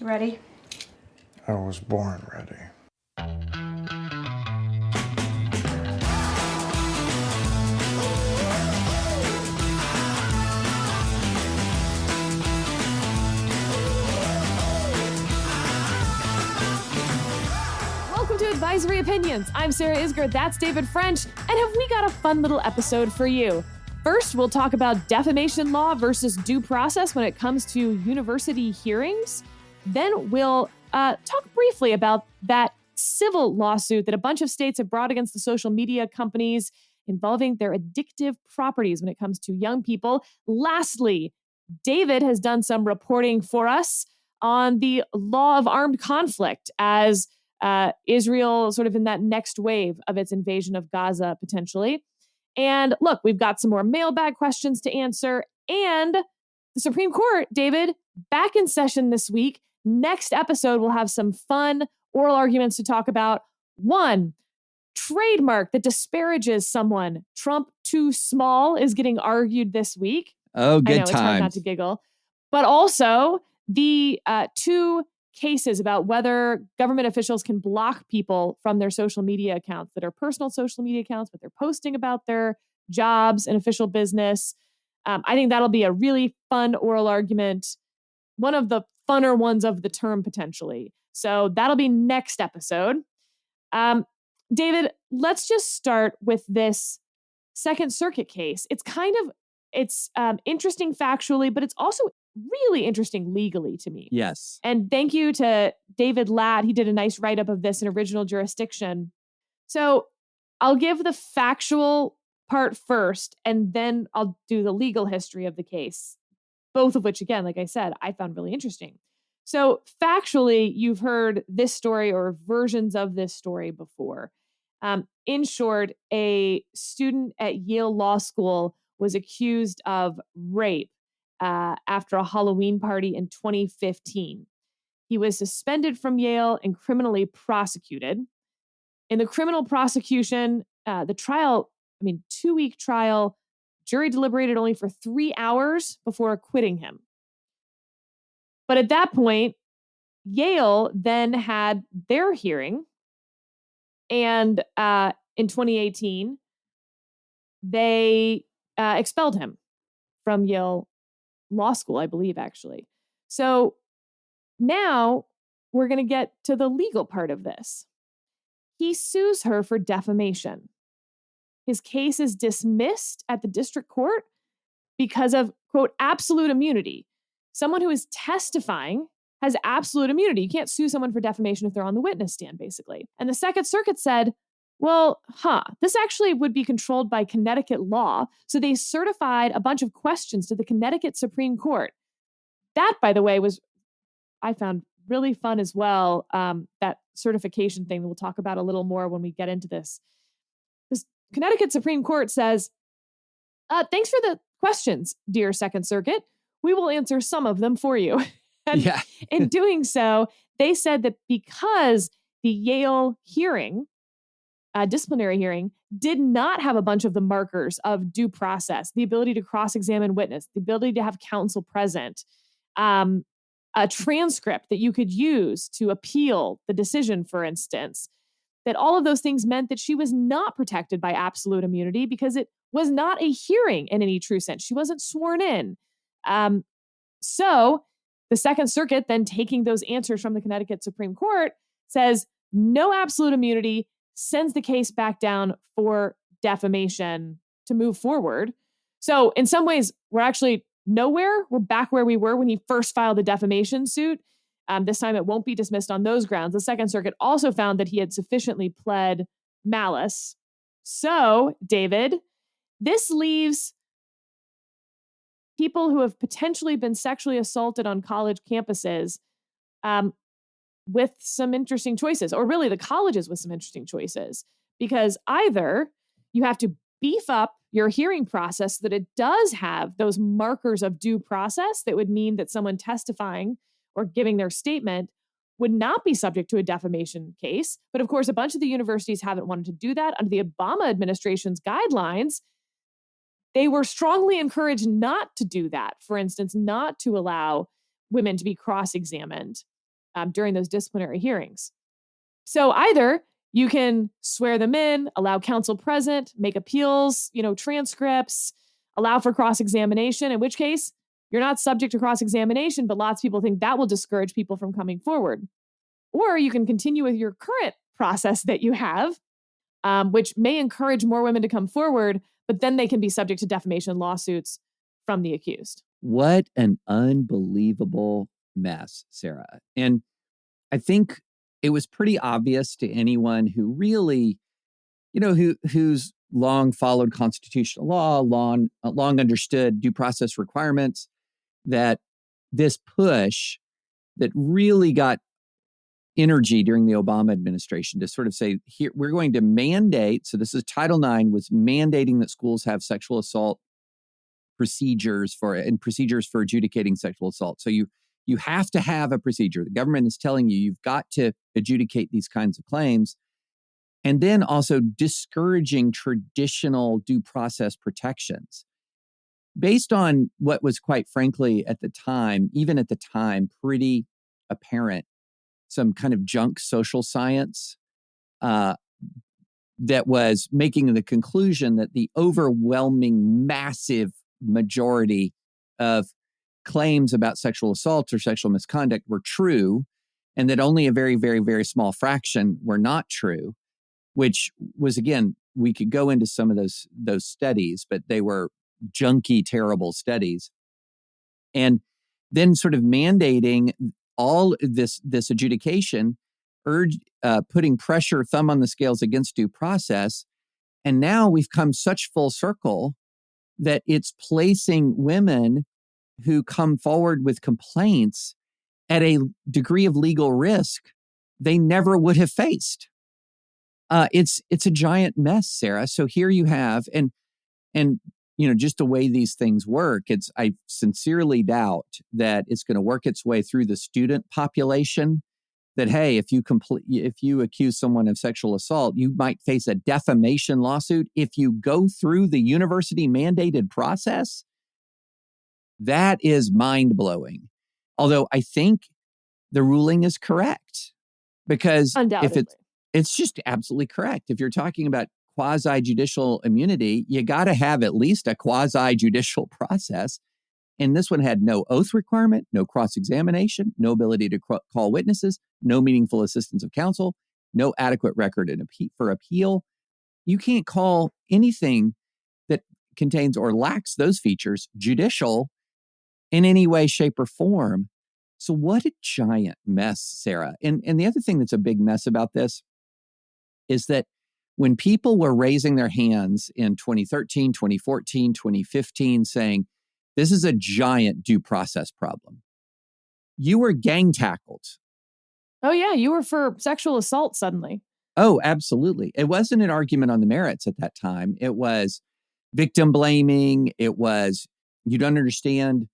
Ready? I was born ready. Welcome to Advisory Opinions. I'm Sarah Isgard, that's David French, and have we got a fun little episode for you. First, we'll talk about defamation law versus due process when it comes to university hearings. Then we'll talk briefly about that civil lawsuit that a bunch of states have brought against the social media companies involving their addictive properties when it comes to young people. Lastly, David has done some reporting for us on the law of armed conflict as Israel sort of in that next wave of its invasion of Gaza potentially. And look, we've got some more mailbag questions to answer. And the Supreme Court, David, back in session this week. Next episode, we'll have some fun oral arguments to talk about. One, trademark that disparages someone. Trump too small is getting argued this week. Oh, good I know, it's hard not to giggle. But also the two cases about whether government officials can block people from their social media accounts that are personal social media accounts, but they're posting about their jobs and official business. I think that'll be a really fun oral argument. One of the funner ones of the term potentially. So that'll be next episode. David, let's just start with this Second Circuit case. It's interesting factually, but it's also really interesting legally to me. Yes. And thank you to David Ladd. He did a nice write-up of this in Original Jurisdiction. So I'll give the factual part first, and then I'll do the legal history of the case. Both of which, again, like I said, I found really interesting. So factually, you've heard this story or versions of this story before. In short, a student at Yale Law School was accused of rape after a Halloween party in 2015. He was suspended from Yale and criminally prosecuted. In the criminal prosecution, the trial, 2-week trial, jury deliberated only for 3 hours before acquitting him. But at that point, Yale then had their hearing. And in 2018, they expelled him from Yale Law School, I believe, actually. So now we're going to get to the legal part of this. He sues her for defamation. His case is dismissed at the district court because of, quote, absolute immunity. Someone who is testifying has absolute immunity. You can't sue someone for defamation if they're on the witness stand, basically. And the Second Circuit said, well, this actually would be controlled by Connecticut law. So they certified a bunch of questions to the Connecticut Supreme Court. That, by the way, I found really fun as well. That certification thing that we'll talk about a little more when we get into this. This Connecticut Supreme Court says, thanks for the questions, dear Second Circuit. We will answer some of them for you. And in doing so, they said that because the Yale hearing, disciplinary hearing, did not have a bunch of the markers of due process, the ability to cross-examine witness, the ability to have counsel present, a transcript that you could use to appeal the decision, for instance, that all of those things meant that she was not protected by absolute immunity because it was not a hearing in any true sense. She wasn't sworn in. So the Second Circuit, then taking those answers from the Connecticut Supreme Court, says no absolute immunity, sends the case back down for defamation to move forward. So in some ways, we're actually nowhere. We're back where we were when he first filed the defamation suit. This time it won't be dismissed on those grounds. The Second Circuit also found that he had sufficiently pled malice. So, David, this leaves people who have potentially been sexually assaulted on college campuses with some interesting choices, or really the colleges with some interesting choices, because either you have to beef up your hearing process so that it does have those markers of due process that would mean that someone testifying or giving their statement would not be subject to a defamation case. But of course, a bunch of the universities haven't wanted to do that. Under the Obama administration's guidelines, they were strongly encouraged not to do that. For instance, not to allow women to be cross-examined. during those disciplinary hearings. So either you can swear them in, allow counsel present, make appeals, transcripts, allow for cross-examination, in which case you're not subject to cross-examination, but lots of people think that will discourage people from coming forward. Or you can continue with your current process that you have, which may encourage more women to come forward, but then they can be subject to defamation lawsuits from the accused. What an unbelievable mess, Sarah. And I think it was pretty obvious to anyone who really, who's long followed constitutional law, long understood due process requirements, that this push that really got energy during the Obama administration to sort of say, here, we're going to mandate. So this is Title IX was mandating that schools have sexual assault procedures for adjudicating sexual assault. So you have to have a procedure. The government is telling you you've got to adjudicate these kinds of claims. And then also discouraging traditional due process protections based on what was, quite frankly, even at the time, pretty apparent, some kind of junk social science that was making the conclusion that the overwhelming, massive majority of claims about sexual assault or sexual misconduct were true, and that only a very, very, very small fraction were not true, which was, again, we could go into some of those studies, but they were junky, terrible studies. And then sort of mandating all this adjudication, putting pressure, thumb on the scales against due process. And now we've come such full circle that it's placing women who come forward with complaints at a degree of legal risk they never would have faced. It's a giant mess, Sarah. So here you have, and just the way these things work, I sincerely doubt that it's going to work its way through the student population. That, hey, if you accuse someone of sexual assault, you might face a defamation lawsuit. If you go through the university mandated process, that is mind-blowing. Although I think the ruling is correct, because if it's just absolutely correct. If you're talking about quasi-judicial immunity, you got to have at least a quasi-judicial process. And this one had no oath requirement, no cross-examination, no ability to call witnesses, no meaningful assistance of counsel, no adequate record for appeal. You can't call anything that contains or lacks those features judicial in any way, shape, or form. So what a giant mess, Sarah. And the other thing that's a big mess about this is that when people were raising their hands in 2013, 2014, 2015, saying, this is a giant due process problem, you were gang tackled. Oh, yeah. You were for sexual assault suddenly. Oh, absolutely. It wasn't an argument on the merits at that time. It was victim blaming. It was, you don't understand,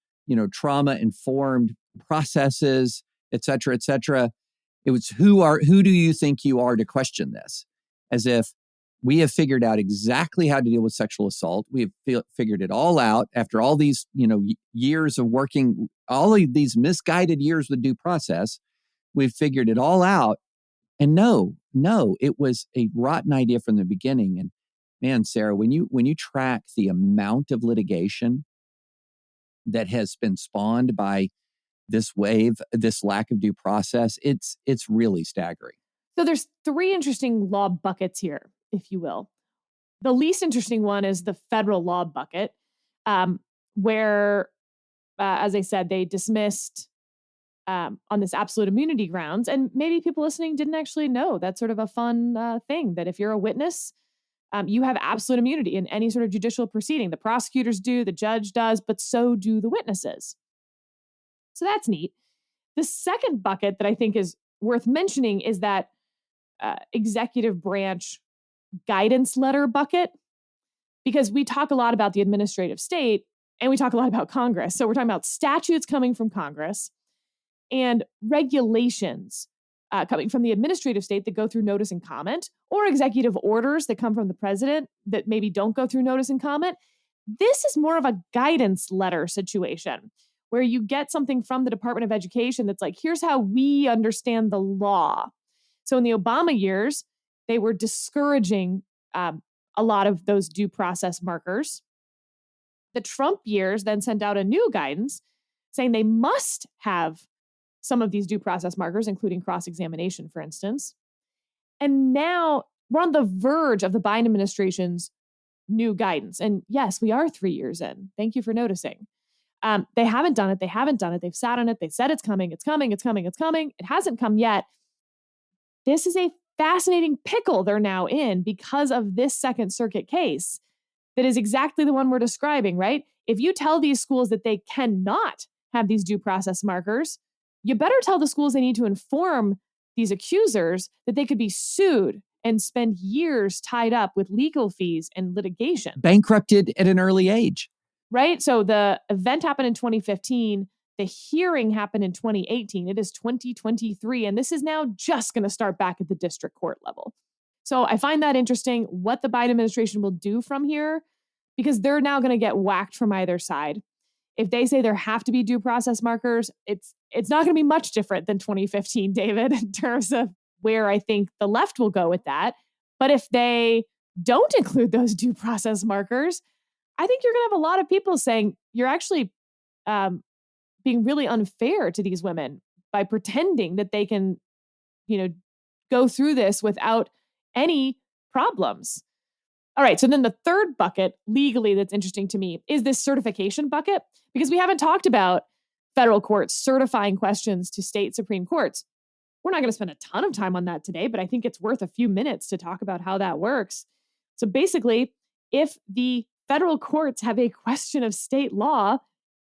trauma-informed processes, et cetera, et cetera. It was, who do you think you are to question this? As if we have figured out exactly how to deal with sexual assault. We have figured it all out after all these, years of working, all of these misguided years with due process. We've figured it all out. And no, it was a rotten idea from the beginning. And man, Sarah, when you track the amount of litigation that has been spawned by this wave, this lack of due process, it's really staggering. So there's three interesting law buckets here, if you will. The least interesting one is the federal law bucket, where, as I said, they dismissed on this absolute immunity grounds. And maybe people listening didn't actually know that's sort of a fun thing, that if you're a witness, you have absolute immunity in any sort of judicial proceeding. The prosecutors do, the judge does, but so do the witnesses. So that's neat. The second bucket that I think is worth mentioning is that executive branch guidance letter bucket, because we talk a lot about the administrative state and we talk a lot about Congress. So we're talking about statutes coming from Congress and regulations coming from the administrative state that go through notice and comment, or executive orders that come from the president that maybe don't go through notice and comment. This is more of a guidance letter situation where you get something from the Department of Education that's like, here's how we understand the law. So in the Obama years, they were discouraging a lot of those due process markers. The Trump years then sent out a new guidance saying they must have some of these due process markers, including cross-examination, for instance. And now we're on the verge of the Biden administration's new guidance. And yes, we are 3 years in. Thank you for noticing. They haven't done it. They haven't done it. They've sat on it. They said it's coming. It's coming. It's coming. It's coming. It hasn't come yet. This is a fascinating pickle they're now in because of this Second Circuit case that is exactly the one we're describing, right? If you tell these schools that they cannot have these due process markers, you better tell the schools they need to inform these accusers that they could be sued and spend years tied up with legal fees and litigation. Bankrupted at an early age. Right? So the event happened in 2015. The hearing happened in 2018. It is 2023. And this is now just going to start back at the district court level. So I find that interesting what the Biden administration will do from here, because they're now going to get whacked from either side. If they say there have to be due process markers, it's not going to be much different than 2015, David, in terms of where I think the left will go with that. But if they don't include those due process markers, I think you're going to have a lot of people saying you're actually being really unfair to these women by pretending that they can, go through this without any problems. All right. So then the third bucket legally that's interesting to me is this certification bucket, because we haven't talked about federal courts certifying questions to state Supreme Courts. We're not going to spend a ton of time on that today, but I think it's worth a few minutes to talk about how that works. So basically, if the federal courts have a question of state law,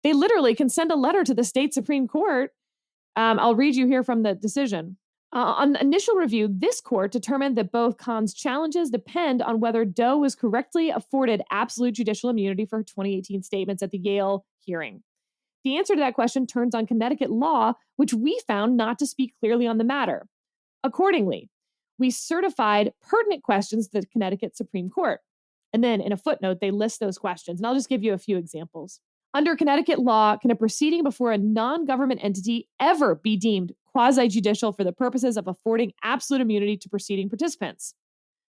they literally can send a letter to the state Supreme Court. I'll read you here from the decision. On initial review, this court determined that both Khan's challenges depend on whether Doe was correctly afforded absolute judicial immunity for her 2018 statements at the Yale hearing. The answer to that question turns on Connecticut law, which we found not to speak clearly on the matter. Accordingly, we certified pertinent questions to the Connecticut Supreme Court. And then in a footnote, they list those questions. And I'll just give you a few examples. Under Connecticut law, can a proceeding before a non-government entity ever be deemed quasi-judicial for the purposes of affording absolute immunity to proceeding participants?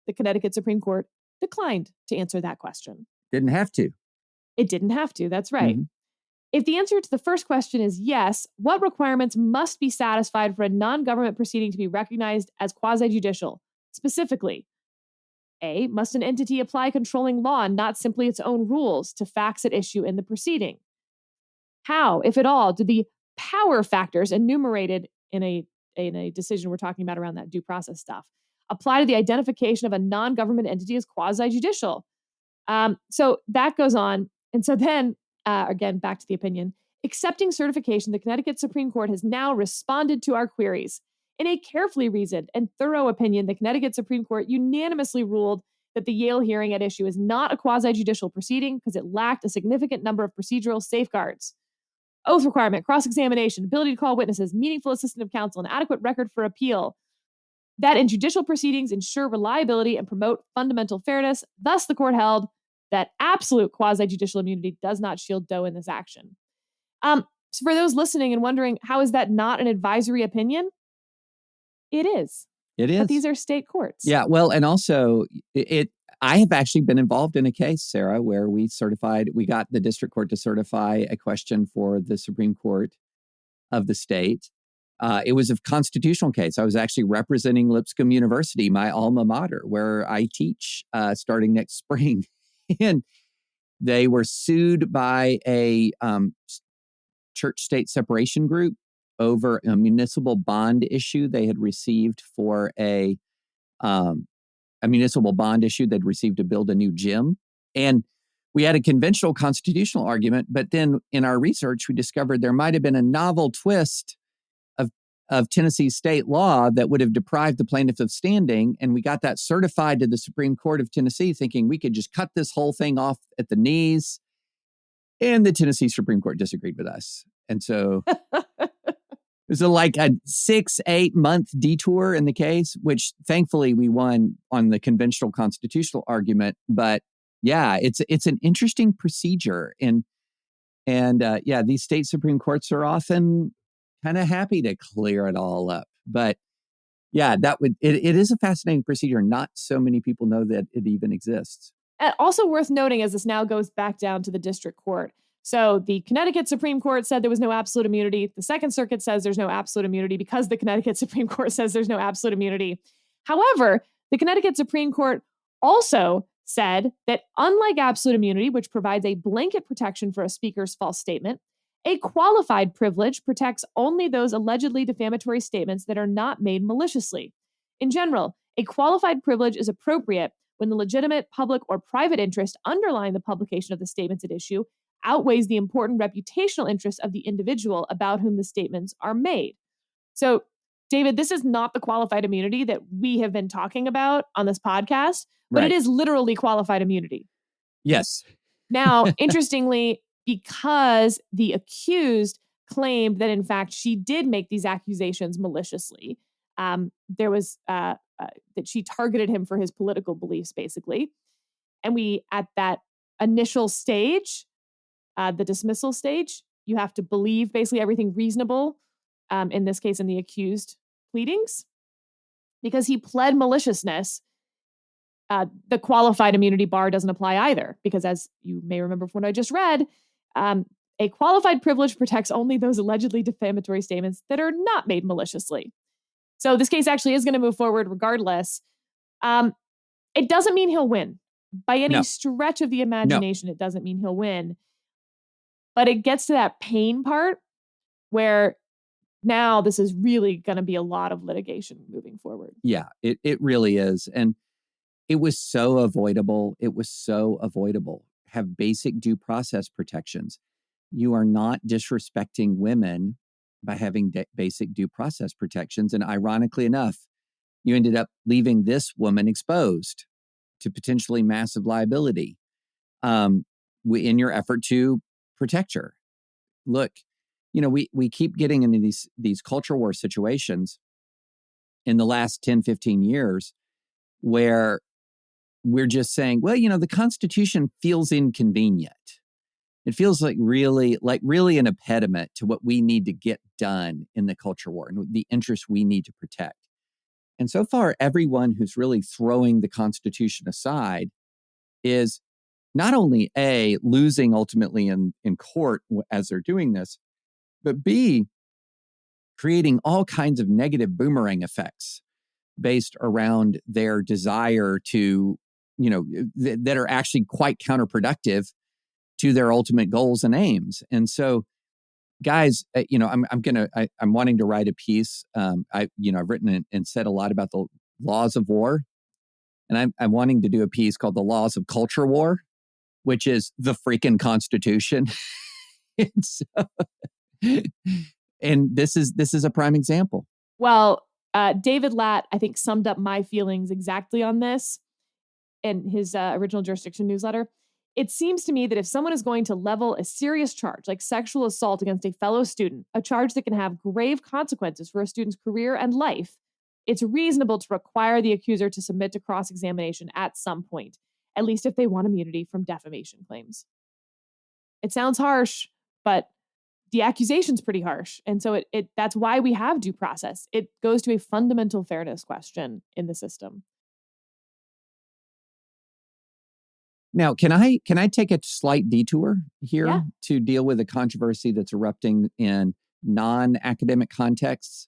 The Connecticut Supreme Court declined to answer that question. Didn't have to. It didn't have to. That's right. Mm-hmm. If the answer to the first question is yes, what requirements must be satisfied for a non-government proceeding to be recognized as quasi-judicial? Specifically, A, must an entity apply controlling law and not simply its own rules to facts at issue in the proceeding? How, if at all, do the power factors enumerated in a decision we're talking about around that due process stuff apply to the identification of a non-government entity as quasi-judicial? So that goes on. And so then, again, back to the opinion. Accepting certification, the Connecticut Supreme Court has now responded to our queries. In a carefully reasoned and thorough opinion, the Connecticut Supreme Court unanimously ruled that the Yale hearing at issue is not a quasi-judicial proceeding because it lacked a significant number of procedural safeguards. Oath requirement, cross-examination, ability to call witnesses, meaningful assistance of counsel, an adequate record for appeal. That in judicial proceedings ensure reliability and promote fundamental fairness. Thus, the court held that absolute quasi-judicial immunity does not shield Doe in this action. So for those listening and wondering, how is that not an advisory opinion? It is. It is. But these are state courts. Yeah. Well, and also I have actually been involved in a case, Sarah, where we got the district court to certify a question for the Supreme Court of the state. It was a constitutional case. I was actually representing Lipscomb University, my alma mater, where I teach starting next spring. And they were sued by a church-state separation group over a municipal bond issue they had received for a municipal bond issue they'd received to build a new gym. And we had a conventional constitutional argument, but then in our research, we discovered there might have been a novel twist of Tennessee state law that would have deprived the plaintiff of standing. And we got that certified to the Supreme Court of Tennessee, thinking we could just cut this whole thing off at the knees. And the Tennessee Supreme Court disagreed with us. And so it was like a 6-8 month detour in the case, which thankfully we won on the conventional constitutional argument. But yeah, it's an interesting procedure. And And these state Supreme Courts are often kind of happy to clear it all up. But yeah, it is a fascinating procedure. Not so many people know that it even exists. And also worth noting, as this now goes back down to the district court. So the Connecticut Supreme Court said there was no absolute immunity. The Second Circuit says there's no absolute immunity because the Connecticut Supreme Court says there's no absolute immunity. However, the Connecticut Supreme Court also said that unlike absolute immunity, which provides a blanket protection for a speaker's false statement, a qualified privilege protects only those allegedly defamatory statements that are not made maliciously. In general, a qualified privilege is appropriate when the legitimate public or private interest underlying the publication of the statements at issue outweighs the important reputational interest of the individual about whom the statements are made. So, David, this is not the qualified immunity that we have been talking about on this podcast, but Right. It is literally qualified immunity. Yes. Now, interestingly, because the accused claimed that, in fact, she did make these accusations maliciously, there was that she targeted him for his political beliefs, basically. And we, at that initial stage, the dismissal stage, you have to believe basically everything reasonable, in this case, in the accused pleadings. Because he pled maliciousness, the qualified immunity bar doesn't apply either. Because as you may remember from what I just read, a qualified privilege protects only those allegedly defamatory statements that are not made maliciously. So this case actually is going to move forward regardless. It doesn't mean he'll win. By any stretch of the imagination, It doesn't mean he'll win. But it gets to that pain part where now this is really going to be a lot of litigation moving forward. Yeah, it really is. And it was so avoidable. Have basic due process protections. You are not disrespecting women by having basic due process protections. And ironically enough, you ended up leaving this woman exposed to potentially massive liability in your effort to protect her. Look, we keep getting into these culture war situations in the last 10, 15 years where we're just saying, well, the Constitution feels inconvenient. It feels like really an impediment to what we need to get done in the culture war and the interests we need to protect. And so far, everyone who's really throwing the Constitution aside is not only A, losing ultimately in court as they're doing this, but B, creating all kinds of negative boomerang effects based around their desire to, that are actually quite counterproductive to their ultimate goals and aims. And so, guys, I'm wanting to write a piece. I've written and said a lot about the laws of war, and I'm wanting to do a piece called "The Laws of Culture War," which is the freaking Constitution. And this is a prime example. Well, David Latt, I think, summed up my feelings exactly on this in his original jurisdiction newsletter. It seems to me that if someone is going to level a serious charge like sexual assault against a fellow student, a charge that can have grave consequences for a student's career and life, it's reasonable to require the accuser to submit to cross-examination at some point, at least if they want immunity from defamation claims. It sounds harsh, but the accusation's pretty harsh. And so that's why we have due process. It goes to a fundamental fairness question in the system. Now, can I take a slight detour here Yeah. to deal with a controversy that's erupting in non-academic contexts?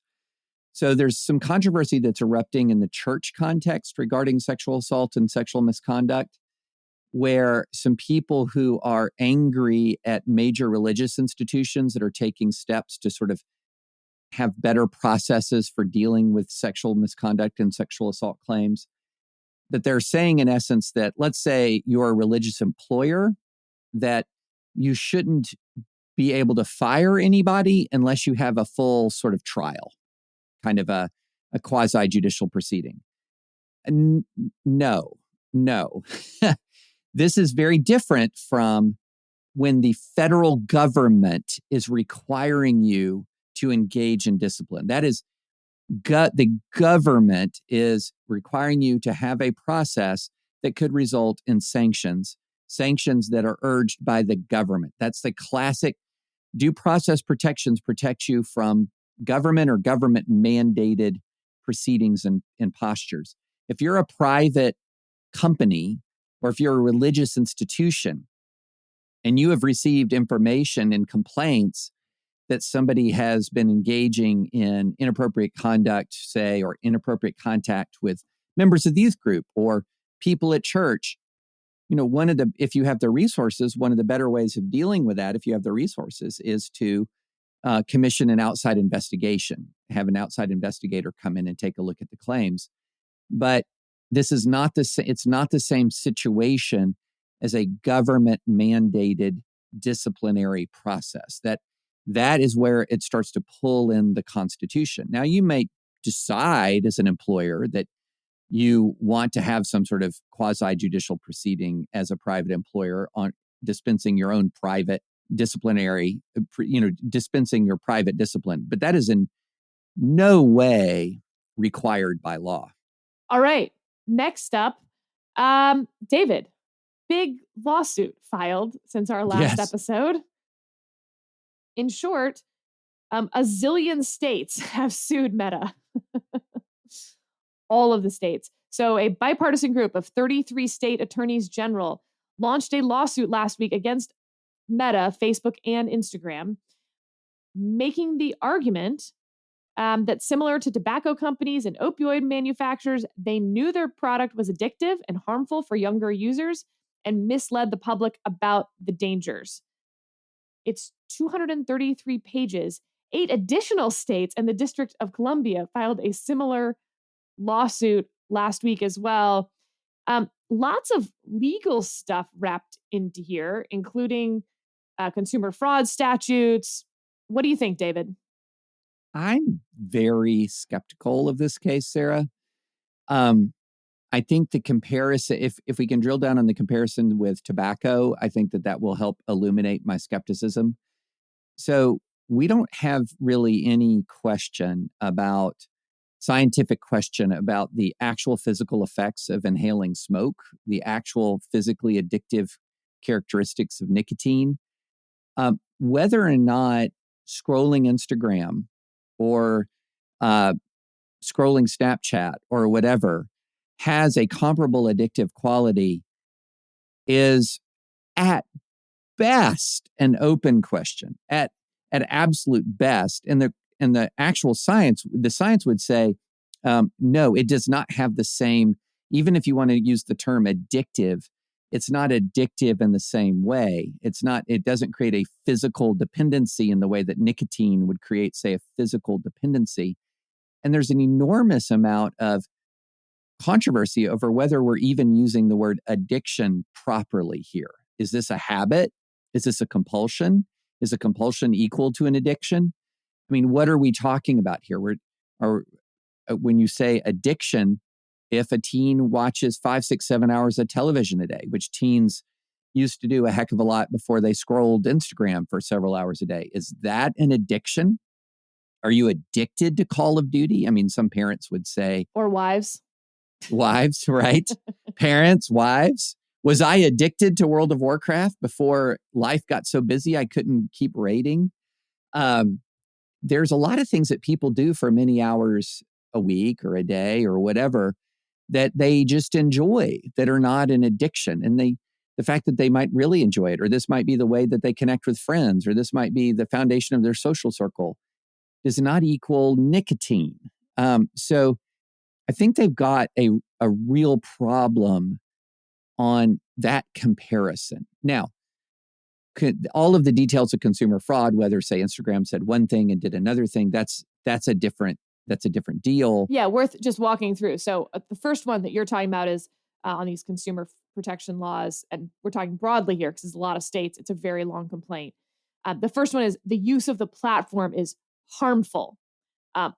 So there's some controversy that's erupting in the church context regarding sexual assault and sexual misconduct, where some people who are angry at major religious institutions that are taking steps to sort of have better processes for dealing with sexual misconduct and sexual assault claims, that they're saying in essence that, let's say you're a religious employer, that you shouldn't be able to fire anybody unless you have a full sort of trial, kind of a quasi-judicial proceeding. No. This is very different from when the federal government is requiring you to engage in discipline. That is, the government is requiring you to have a process that could result in sanctions sanctions that are urged by the government. That's the classic due process protections protect you from government or government mandated proceedings and postures. If you're a private company or if you're a religious institution and you have received information and complaints that somebody has been engaging in inappropriate conduct, say, or inappropriate contact with members of the youth group or people at church, if you have the resources, one of the better ways of dealing with that, if you have the resources, is to commission an outside investigation, have an outside investigator come in and take a look at the claims. But this is not it's not the same situation as a government mandated disciplinary process. That is where it starts to pull in the Constitution. Now, you may decide as an employer that you want to have some sort of quasi-judicial proceeding as a private employer on dispensing your own private disciplinary, dispensing your private discipline. But that is in no way required by law. All right. Next up, David, big lawsuit filed since our last episode. In short, a zillion states have sued Meta. All of the states. So a bipartisan group of 33 state attorneys general launched a lawsuit last week against Meta, Facebook, and Instagram, making the argument that similar to tobacco companies and opioid manufacturers, they knew their product was addictive and harmful for younger users and misled the public about the dangers. It's 233 pages. 8 additional states and the District of Columbia filed a similar lawsuit last week as well. Lots of legal stuff wrapped into here, including consumer fraud statutes. What do you think, David? I'm very skeptical of this case, Sarah. I think the comparison, if we can drill down on the comparison with tobacco, I think that will help illuminate my skepticism. So we don't have really any scientific question about the actual physical effects of inhaling smoke, the actual physically addictive characteristics of nicotine. Whether or not scrolling Instagram or scrolling Snapchat or whatever has a comparable addictive quality is at best an open question, at absolute best. And the actual science, would say, no, it does not have the same, even if you want to use the term addictive, it's not addictive in the same way. It doesn't create a physical dependency in the way that nicotine would create, say, a physical dependency. And there's an enormous amount of controversy over whether we're even using the word addiction properly here. Is this a habit? Is this a compulsion? Is a compulsion equal to an addiction? I mean, what are we talking about here? When you say addiction, if a teen watches 5, 6, 7 hours of television a day, which teens used to do a heck of a lot before they scrolled Instagram for several hours a day, is that an addiction? Are you addicted to Call of Duty? I mean, some parents would say. Or wives. Wives, right? Parents, wives. Was I addicted to World of Warcraft before life got so busy I couldn't keep raiding? There's a lot of things that people do for many hours a week or a day or whatever that they just enjoy that are not an addiction. And the fact that they might really enjoy it, or this might be the way that they connect with friends, or this might be the foundation of their social circle, does not equal nicotine. So I think they've got a real problem on that comparison. Now, all of the details of consumer fraud, whether, say, Instagram said one thing and did another thing, that's a different deal. Yeah, worth just walking through. So the first one that you're talking about is on these consumer protection laws, and we're talking broadly here because there's a lot of states. It's a very long complaint. The first one is the use of the platform is harmful,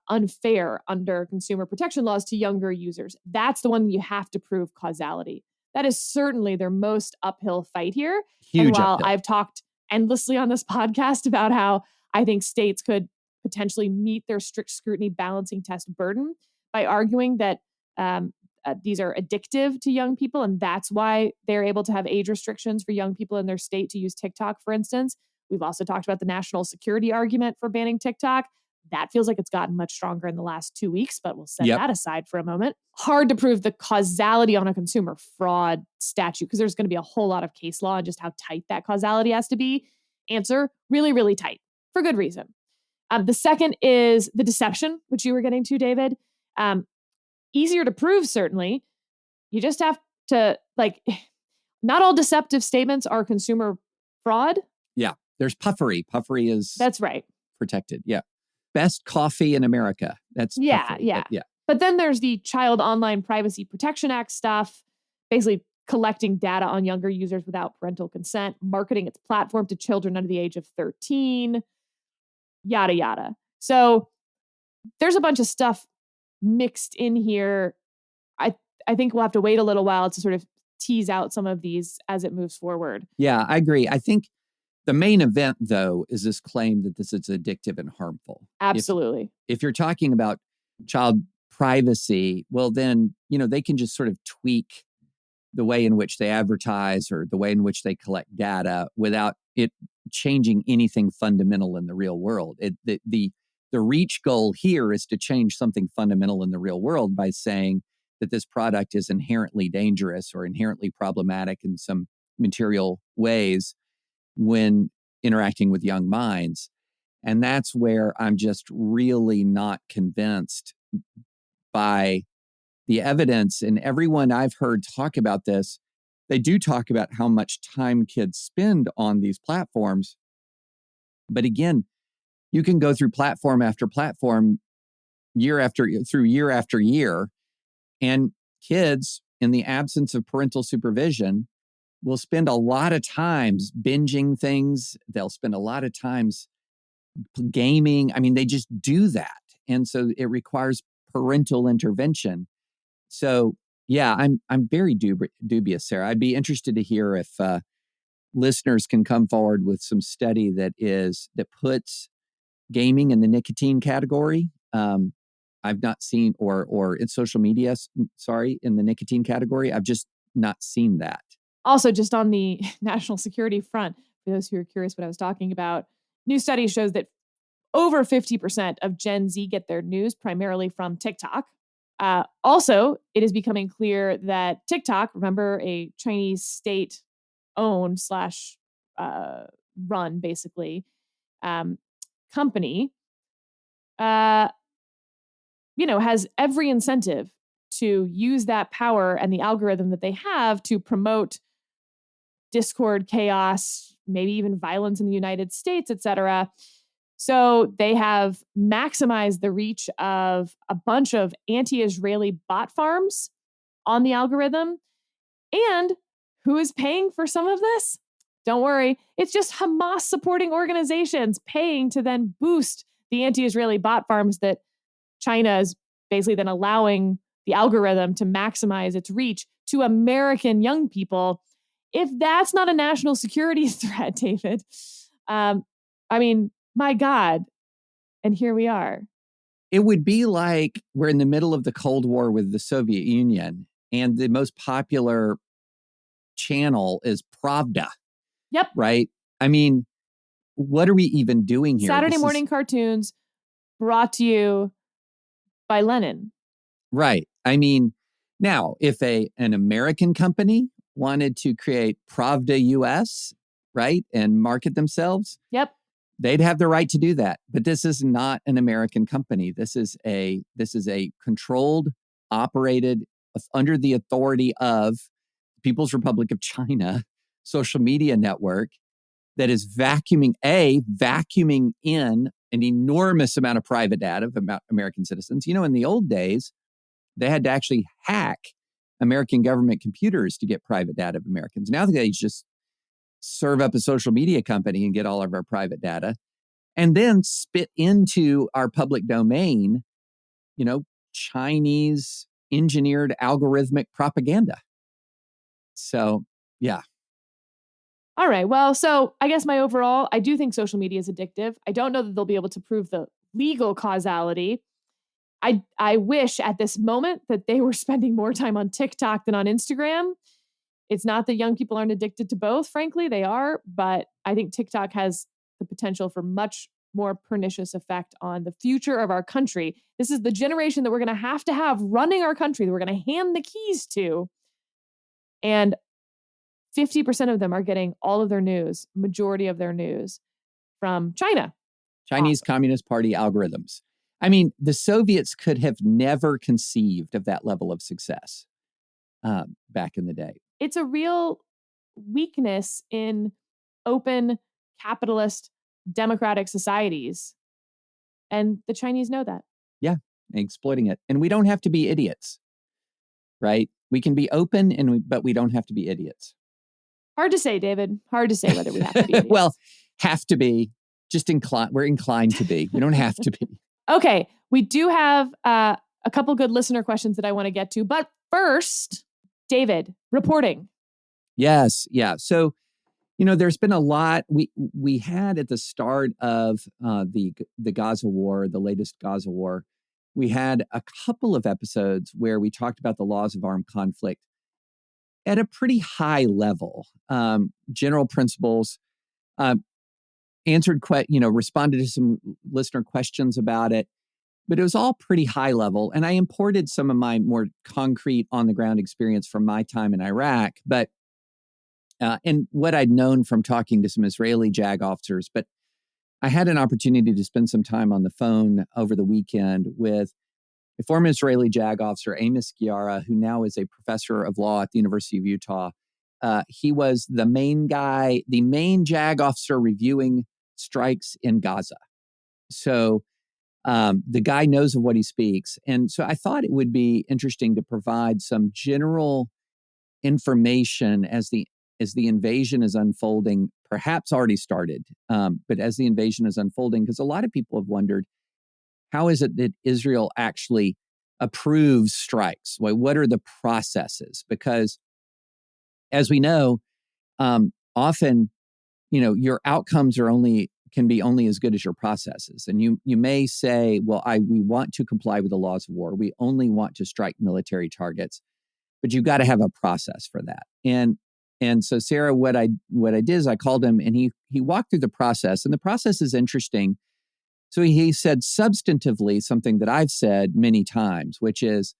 unfair under consumer protection laws to younger users. That's the one you have to prove causality. That is certainly their most uphill fight here. Huge and while uphill. I've talked endlessly on this podcast about how I think states could potentially meet their strict scrutiny balancing test burden by arguing that these are addictive to young people, and that's why they're able to have age restrictions for young people in their state to use TikTok, for instance. We've also talked about the national security argument for banning TikTok. That feels like it's gotten much stronger in the last 2 weeks, but we'll set that aside for a moment. Hard to prove the causality on a consumer fraud statute because there's going to be a whole lot of case law and just how tight that causality has to be. Answer, really, really tight for good reason. The second is the deception, which you were getting to, David. Easier to prove, certainly. You just have to, not all deceptive statements are consumer fraud. Yeah. There's puffery. Puffery is that's right. Protected. Yeah. Best coffee in America. That's puffery. Yeah. But then there's the Child Online Privacy Protection Act stuff, basically collecting data on younger users without parental consent, marketing its platform to children under the age of 13, yada, yada. So there's a bunch of stuff mixed in here. I think we'll have to wait a little while to sort of tease out some of these as it moves forward. Yeah, I agree. I think the main event, though, is this claim that this is addictive and harmful. Absolutely. If you're talking about child privacy, well, then, they can just sort of tweak the way in which they advertise or the way in which they collect data without it changing anything fundamental in the real world. The reach goal here is to change something fundamental in the real world by saying that this product is inherently dangerous or inherently problematic in some material ways when interacting with young minds. And that's where I'm just really not convinced by the evidence. And everyone I've heard talk about this, they do talk about how much time kids spend on these platforms. But again, you can go through platform after platform, year after year, and kids, in the absence of parental supervision, will spend a lot of times binging things. They'll spend a lot of times gaming. I mean, they just do that. And so it requires parental intervention. So, yeah, I'm very dubious, Sarah. I'd be interested to hear if listeners can come forward with some study that puts gaming in the nicotine category. I've not seen, or in social media, in the nicotine category. I've just not seen that. Also, just on the national security front, for those who are curious what I was talking about, new study shows that over 50% of Gen Z get their news primarily from TikTok. Also, it is becoming clear that TikTok, remember, a Chinese state-owned / run, basically, company, has every incentive to use that power and the algorithm that they have to promote discord, chaos, maybe even violence in the United States, et cetera. So they have maximized the reach of a bunch of anti-Israeli bot farms on the algorithm. And who is paying for some of this? Don't worry. It's just Hamas supporting organizations paying to then boost the anti-Israeli bot farms that China is basically then allowing the algorithm to maximize its reach to American young people. If that's not a national security threat, David, my God. And here we are. It would be like we're in the middle of the Cold War with the Soviet Union, and the most popular channel is Pravda. Yep. Right? I mean, what are we even doing here? Saturday morning cartoons brought to you by Lenin. Right. I mean, now, if an American company wanted to create Pravda US, right, and market themselves, yep, they'd have the right to do that. But this is not an American company. This is a controlled, operated, under the authority of People's Republic of China social media network that is vacuuming in an enormous amount of private data of American citizens. In the old days, they had to actually hack American government computers to get private data of Americans. Now they just serve up a social media company and get all of our private data and then spit into our public domain, Chinese engineered algorithmic propaganda. So, yeah. All right. Well, so I guess I do think social media is addictive. I don't know that they'll be able to prove the legal causality. I wish at this moment that they were spending more time on TikTok than on Instagram. It's not that young people aren't addicted to both, frankly, they are, but I think TikTok has the potential for much more pernicious effect on the future of our country. This is the generation that we're going to have running our country, that we're going to hand the keys to. And 50% of them are getting all of their news, majority of their news, from China. Chinese Communist Party algorithms. I mean, the Soviets could have never conceived of that level of success back in the day. It's a real weakness in open, capitalist, democratic societies. And the Chinese know that. Yeah, exploiting it. And we don't have to be idiots, right? We can be open, but we don't have to be idiots. Hard to say, David. Hard to say whether we have to be idiots. Well, have to be. We're inclined to be. We don't have to be. Okay. We do have a couple good listener questions that I want to get to. But first, David, reporting. Yes. Yeah. So, there's been a lot. We had at the start of the Gaza war, the latest Gaza war, we had a couple of episodes where we talked about the laws of armed conflict at a pretty high level, general principles, responded to some listener questions about it, but it was all pretty high level. And I imported some of my more concrete on the ground experience from my time in Iraq, and what I'd known from talking to some Israeli JAG officers. But I had an opportunity to spend some time on the phone over the weekend with a former Israeli JAG officer, Amos Giara, who now is a professor of law at the University of Utah. He was the main JAG officer reviewing strikes in Gaza. So the guy knows of what he speaks. And so I thought it would be interesting to provide some general information as the invasion is unfolding, perhaps already started, but as the invasion is unfolding, because a lot of people have wondered, how is it that Israel actually approves strikes? What are the processes? Because as we know, often, your outcomes can be only as good as your processes. And you may say, well, we want to comply with the laws of war. We only want to strike military targets, but you've got to have a process for that. And so, Sarah, what I did is I called him and he walked through the process, and the process is interesting. So he said substantively something that I've said many times, which is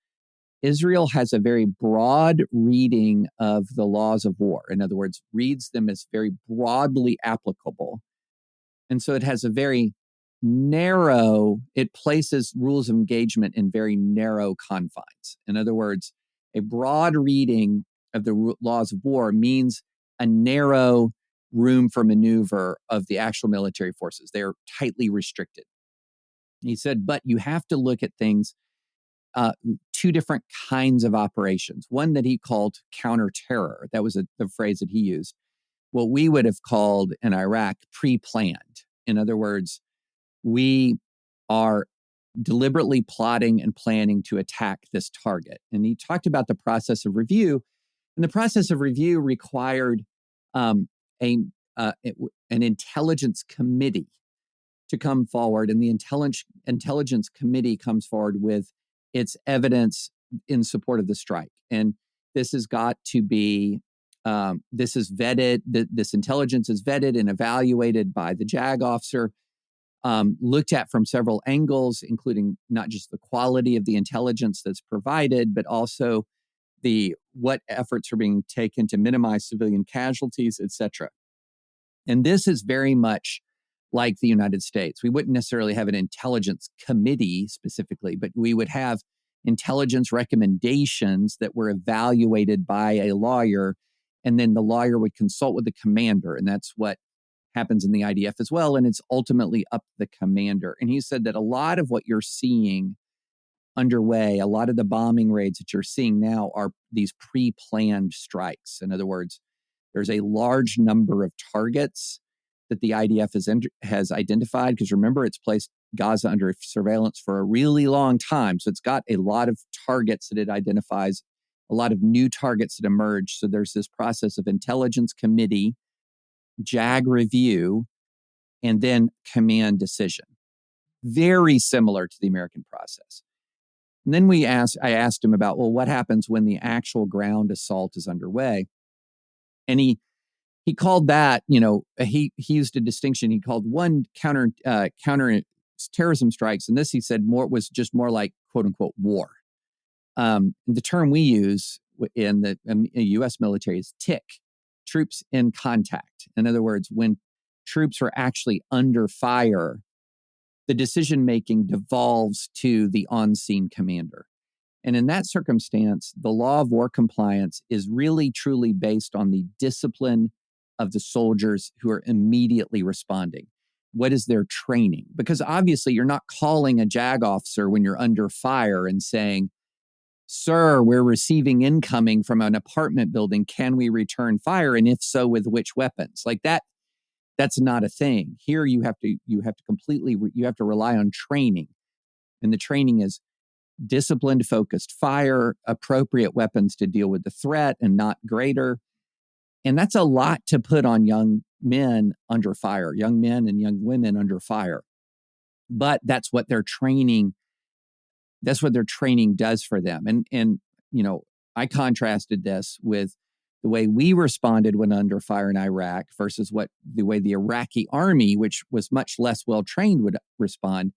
Israel has a very broad reading of the laws of war. In other words, reads them as very broadly applicable. And so it has a very it places rules of engagement in very narrow confines. In other words, a broad reading of the laws of war means a narrow room for maneuver of the actual military forces. They are tightly restricted. He said, but you have to look at things, two different kinds of operations. One that he called counter-terror. That was the phrase that he used. What we would have called in Iraq pre-planned. In other words, we are deliberately plotting and planning to attack this target. And he talked about the process of review. And the process of review required an intelligence committee to come forward. And the intelligence committee comes forward with its evidence in support of the strike. And this has got to be, this is vetted, this intelligence is vetted and evaluated by the JAG officer, looked at from several angles, including not just the quality of the intelligence that's provided, but also what efforts are being taken to minimize civilian casualties, et cetera. And this is very much like the United States. We wouldn't necessarily have an intelligence committee specifically, but we would have intelligence recommendations that were evaluated by a lawyer, and then the lawyer would consult with the commander. And that's what happens in the IDF as well. And it's ultimately up to the commander. And he said that a lot of what you're seeing underway, a lot of the bombing raids that you're seeing now are these pre-planned strikes. In other words, there's a large number of targets that the IDF has identified, because remember, it's placed Gaza under surveillance for a really long time. So it's got a lot of targets that it identifies, a lot of new targets that emerge. So there's this process of intelligence committee, JAG review, and then command decision. Very similar to the American process. And then I asked him about, well, what happens when the actual ground assault is underway? And he called that, he used a distinction. He called one counter terrorism strikes, and this he said was just more like quote unquote war. The term we use in the U.S. military is TIC, troops in contact. In other words, when troops are actually under fire, the decision-making devolves to the on-scene commander. And in that circumstance, the law of war compliance is really, truly based on the discipline of the soldiers who are immediately responding. What is their training? Because obviously you're not calling a JAG officer when you're under fire and saying, sir, we're receiving incoming from an apartment building. Can we return fire? And if so, with which weapons? Like that. That's not a thing. Here you have to rely on training. And the training is disciplined, focused fire, appropriate weapons to deal with the threat and not greater. And that's a lot to put on young men under fire, young men and young women under fire. But that's what their training does for them. And I contrasted this with the way we responded when under fire in Iraq versus the way the Iraqi army, which was much less well-trained, would respond.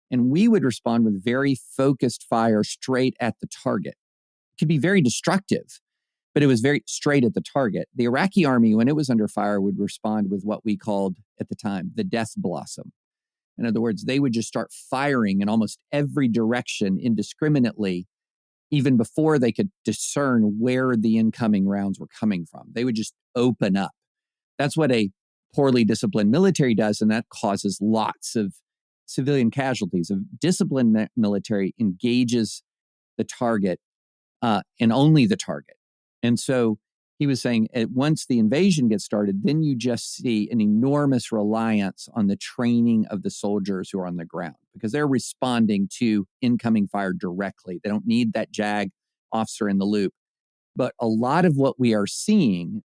And we would respond with very focused fire straight at the target. It could be very destructive, but it was very straight at the target. The Iraqi army, when it was under fire, would respond with what we called at the time the death blossom. In other words, they would just start firing in almost every direction indiscriminately, even before they could discern where the incoming rounds were coming from. They would just open up. That's what a poorly disciplined military does, and that causes lots of civilian casualties. A disciplined military engages the target and only the target. And so he was saying once the invasion gets started, then you just see an enormous reliance on the training of the soldiers who are on the ground because they're responding to incoming fire directly. They don't need that JAG officer in the loop. But a lot of what we are seeing,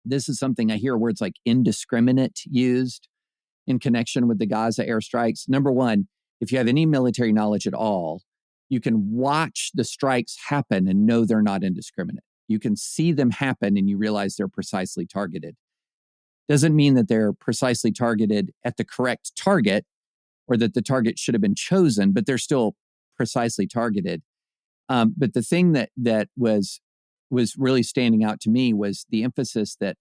this is something I hear words like indiscriminate used in connection with the Gaza airstrikes. Number one, if you have any military knowledge at all, you can watch the strikes happen and know they're not indiscriminate. You can see them happen and you realize they're precisely targeted. Doesn't mean that they're precisely targeted at the correct target or that the target should have been chosen, but they're still precisely targeted. But the thing that was really standing out to me was the emphasis that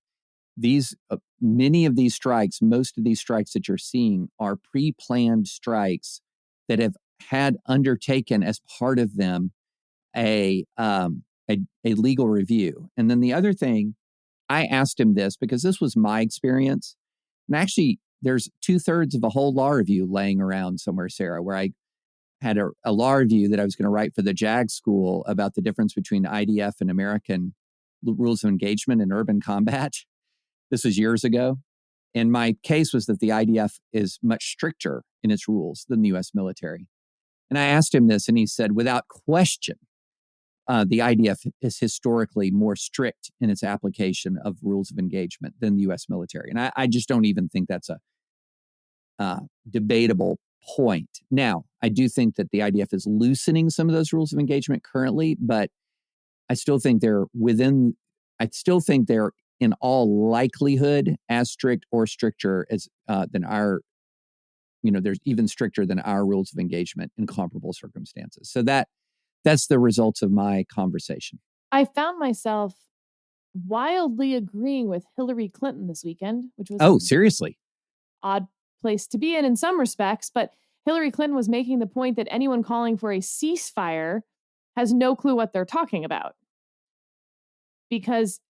many of these strikes, most of these strikes that you're seeing are pre-planned strikes that have had undertaken as part of them a legal review. And then the other thing, I asked him this because this was my experience. And actually, there's 2/3 of a whole law review laying around somewhere, Sarah, where I had a law review that I was going to write for the JAG school about the difference between IDF and American rules of engagement in urban combat. This was years ago. And my case was that the IDF is much stricter in its rules than the U.S. military. And I asked him this, and he said, without question, the IDF is historically more strict in its application of rules of engagement than the U.S. military. And I just don't even think that's a debatable point. Now, I do think that the IDF is loosening some of those rules of engagement currently, but I still think they're in all likelihood as strict or stricter as than our, there's even stricter than our rules of engagement in comparable circumstances. So that's the results of my conversation. I found myself wildly agreeing with Hillary Clinton this weekend, which was seriously odd place to be in some respects. But Hillary Clinton was making the point that anyone calling for a ceasefire has no clue what they're talking about. Because,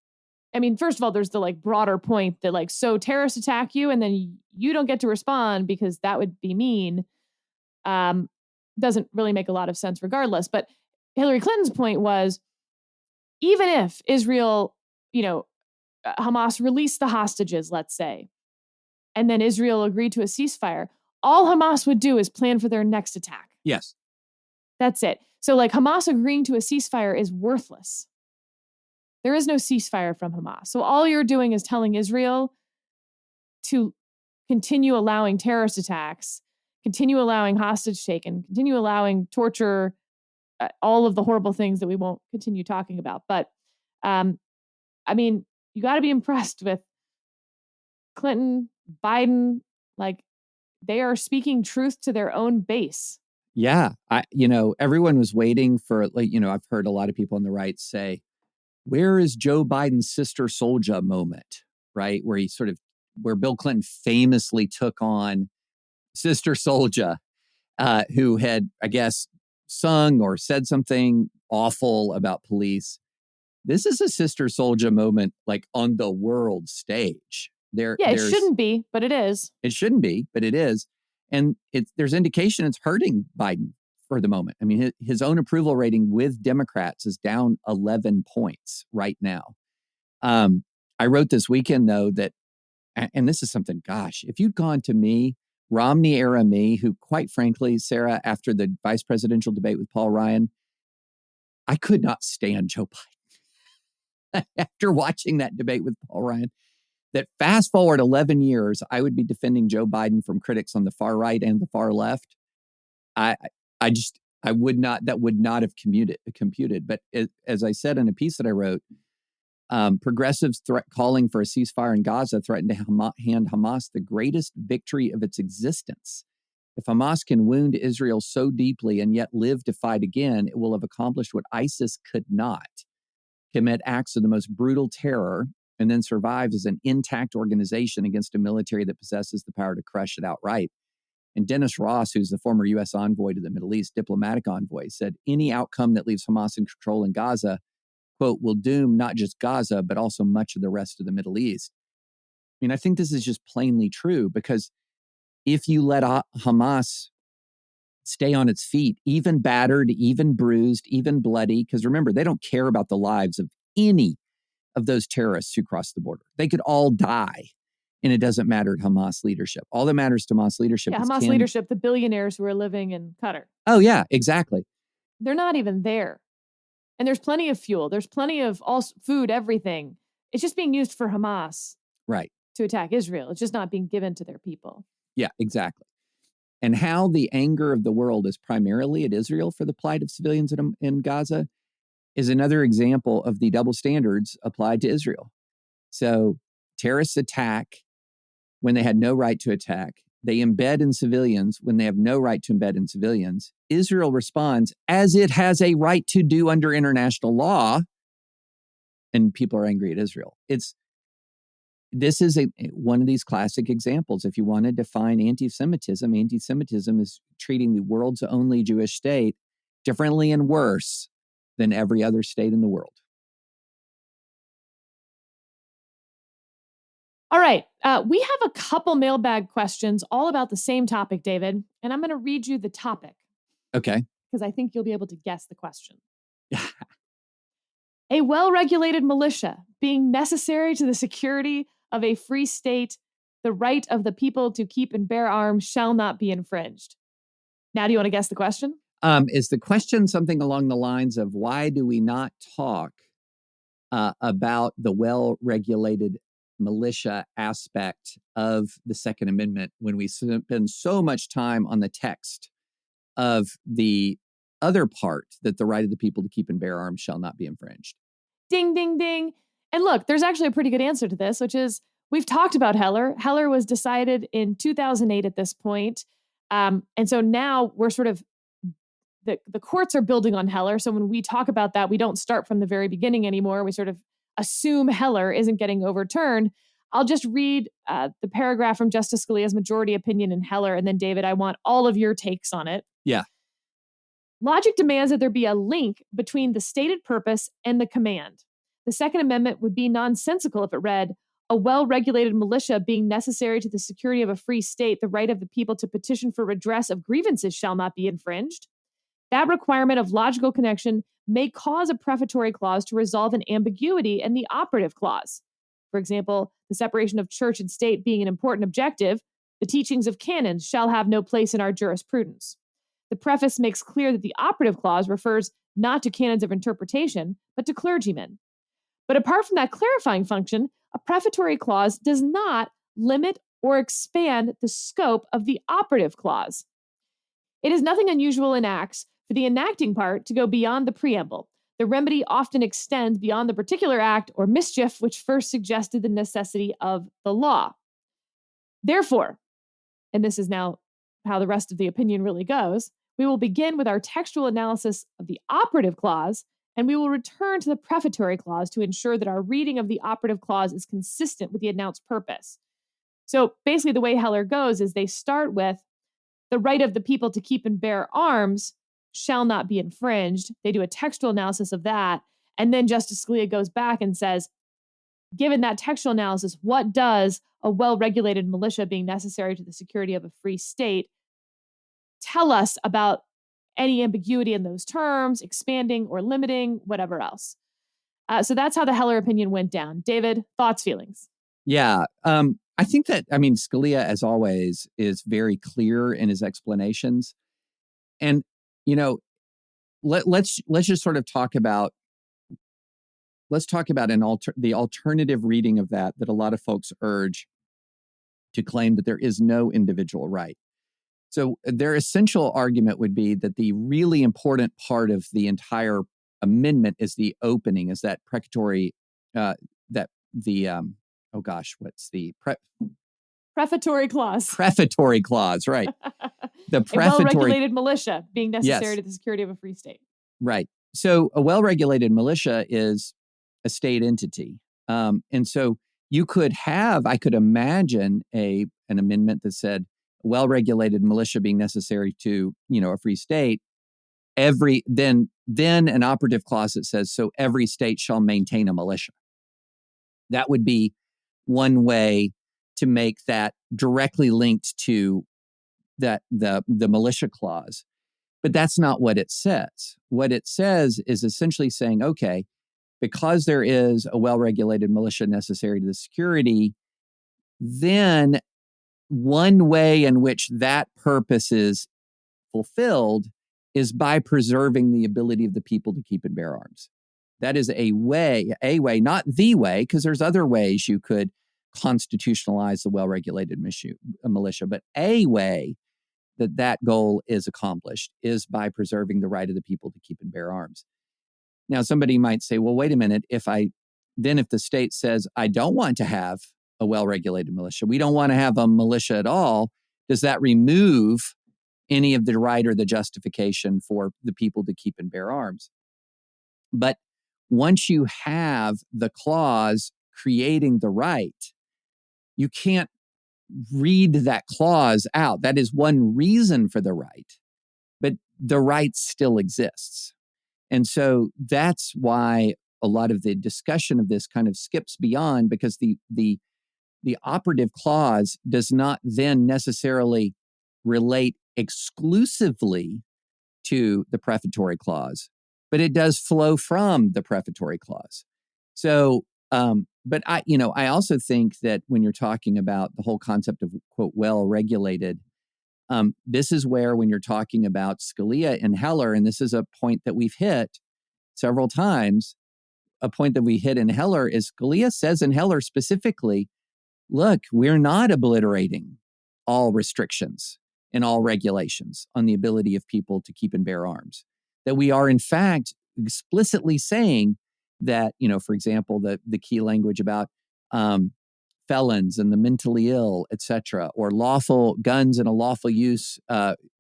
I mean, first of all, there's the broader point that so terrorists attack you and then you don't get to respond because that would be mean. Doesn't really make a lot of sense regardless. But Hillary Clinton's point was, even if Israel, Hamas released the hostages, let's say, and then Israel agreed to a ceasefire, all Hamas would do is plan for their next attack. Yes. That's it. So Hamas agreeing to a ceasefire is worthless. There is no ceasefire from Hamas. So all you're doing is telling Israel to continue allowing terrorist attacks, continue allowing hostage taken, continue allowing torture all of the horrible things that we won't continue talking about. But I mean, you got to be impressed with Clinton, Biden. Like, they are speaking truth to their own base. Yeah. Everyone was waiting for, I've heard a lot of people on the right say, where is Joe Biden's sister soldier moment, right? Where Bill Clinton famously took on Sister Soldier, who had, I guess, sung or said something awful about police. This is a Sister Soldier moment, like on the world stage. It shouldn't be, but it is. It shouldn't be, but it is. And there's indication it's hurting Biden for the moment. I mean, his own approval rating with Democrats is down 11 points right now. I wrote this weekend, though, that, and this is something, gosh, if you'd gone to me, Romney era me, who, quite frankly, Sarah, after the vice presidential debate with Paul Ryan, I could not stand Joe Biden. After watching that debate with Paul Ryan, that fast forward 11 years, I would be defending Joe Biden from critics on the far right and the far left. That would not have computed. But as I said in a piece that I wrote, progressives calling for a ceasefire in Gaza threatened to hand Hamas the greatest victory of its existence. If Hamas can wound Israel so deeply and yet live to fight again, it will have accomplished what ISIS could not: commit acts of the most brutal terror and then survive as an intact organization against a military that possesses the power to crush it outright. And Dennis Ross, who's the former U.S. envoy to the Middle East, diplomatic envoy, said any outcome that leaves Hamas in control in Gaza, quote, will doom not just Gaza, but also much of the rest of the Middle East. I mean, I think this is just plainly true, because if you let Hamas stay on its feet, even battered, even bruised, even bloody, because remember, they don't care about the lives of any of those terrorists who cross the border. They could all die, and it doesn't matter to Hamas leadership. All that matters to Hamas leadership is Hamas leadership, the billionaires who are living in Qatar. Oh, yeah, exactly. They're not even there. And there's plenty of fuel. There's plenty of all food, everything. It's just being used for Hamas, right, to attack Israel. It's just not being given to their people. Yeah, exactly. And how the anger of the world is primarily at Israel for the plight of civilians in Gaza is another example of the double standards applied to Israel. So terrorists attack when they had no right to attack. They embed in civilians when they have no right to embed in civilians. Israel responds as it has a right to do under international law, and people are angry at Israel. This is one of these classic examples. If you want to define anti-Semitism is treating the world's only Jewish state differently and worse than every other state in the world. All right. We have a couple mailbag questions all about the same topic, David, and I'm going to read you the topic. Okay. Because I think you'll be able to guess the question. A well-regulated militia being necessary to the security of a free state, the right of the people to keep and bear arms shall not be infringed. Now, do you want to guess the question? Is the question something along the lines of why do we not talk about the well-regulated militia aspect of the Second Amendment when we spend so much time on the text of the other part, that the right of the people to keep and bear arms shall not be infringed? Ding, ding, ding. And look, there's actually a pretty good answer to this, which is we've talked about Heller. Heller was decided in 2008 at this point. And so now we're sort of, the courts are building on Heller. So when we talk about that, we don't start from the very beginning anymore. We sort of assume Heller isn't getting overturned. I'll just read the paragraph from Justice Scalia's majority opinion in Heller. And then, David, I want all of your takes on it. Yeah. Logic demands that there be a link between the stated purpose and the command. The Second Amendment would be nonsensical if it read, a well-regulated militia being necessary to the security of a free state, the right of the people to petition for redress of grievances shall not be infringed. That requirement of logical connection may cause a prefatory clause to resolve an ambiguity in the operative clause. For example, the separation of church and state being an important objective, the teachings of canons shall have no place in our jurisprudence. The preface makes clear that the operative clause refers not to canons of interpretation, but to clergymen. But apart from that clarifying function, a prefatory clause does not limit or expand the scope of the operative clause. It is nothing unusual in acts for the enacting part to go beyond the preamble. The remedy often extends beyond the particular act or mischief which first suggested the necessity of the law. Therefore, and this is now how the rest of the opinion really goes, we will begin with our textual analysis of the operative clause, and we will return to the prefatory clause to ensure that our reading of the operative clause is consistent with the announced purpose. So basically, the way Heller goes is they start with the right of the people to keep and bear arms shall not be infringed. They do a textual analysis of that. And then Justice Scalia goes back and says, given that textual analysis, what does a well-regulated militia being necessary to the security of a free state tell us about any ambiguity in those terms, expanding or limiting, whatever else? So that's how the Heller opinion went down. David, thoughts, feelings? Yeah. I think that, Scalia, as always, is very clear in his explanations. And, let's just sort of talk about, the alternative reading of that a lot of folks urge to claim that there is no individual right. So their essential argument would be that the really important part of the entire amendment is the opening, is that precatory, Prefatory clause. Prefatory clause, right. The prefatory, a well-regulated militia being necessary to the security of a free state. Right. So a well-regulated militia is a state entity. And so I could imagine an amendment that said well-regulated militia being necessary to, a free state. Then an operative clause that says, so every state shall maintain a militia. That would be one way to make that directly linked to that the militia clause. But that's not what it says. What it says is essentially saying, okay, because there is a well-regulated militia necessary to the security, then one way in which that purpose is fulfilled is by preserving the ability of the people to keep and bear arms. That is a way, not the way, because there's other ways you could constitutionalize the well-regulated militia, but a way that goal is accomplished is by preserving the right of the people to keep and bear arms. Now, somebody might say, well, wait a minute, if the state says, I don't want to have a well-regulated militia, we don't want to have a militia at all, does that remove any of the right or the justification for the people to keep and bear arms? But once you have the clause creating the right, you can't read that clause out. That is one reason for the right, but the right still exists. And so that's why a lot of the discussion of this kind of skips beyond, because the operative clause does not then necessarily relate exclusively to the prefatory clause, but it does flow from the prefatory clause. So, but I also think that when you're talking about the whole concept of, quote, well-regulated, this is where, when you're talking about Scalia and Heller, and this is a point that we've hit several times, a point that we hit in Heller is Scalia says in Heller specifically, look, we're not obliterating all restrictions and all regulations on the ability of people to keep and bear arms. That we are, in fact, explicitly saying that, for example, the key language about felons and the mentally ill, et cetera, or lawful guns in a lawful use,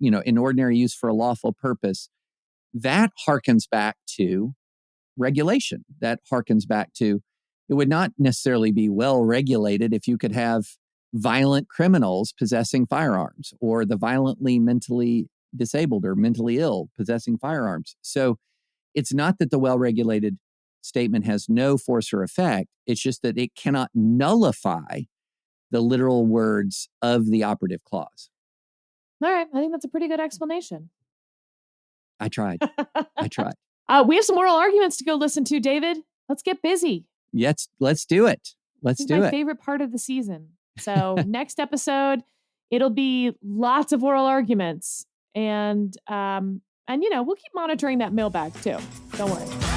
in ordinary use for a lawful purpose, that harkens back to regulation. That harkens back to, it would not necessarily be well regulated if you could have violent criminals possessing firearms, or the violently mentally disabled or mentally ill possessing firearms. So it's not that the well-regulated statement has no force or effect. It's just that it cannot nullify the literal words of the operative clause. All right. I think that's a pretty good explanation. I tried. We have some oral arguments to go listen to, David. Let's get busy. Yes, let's do it. This is my favorite part of the season. So next episode, it'll be lots of oral arguments. And we'll keep monitoring that mailbag too. Don't worry.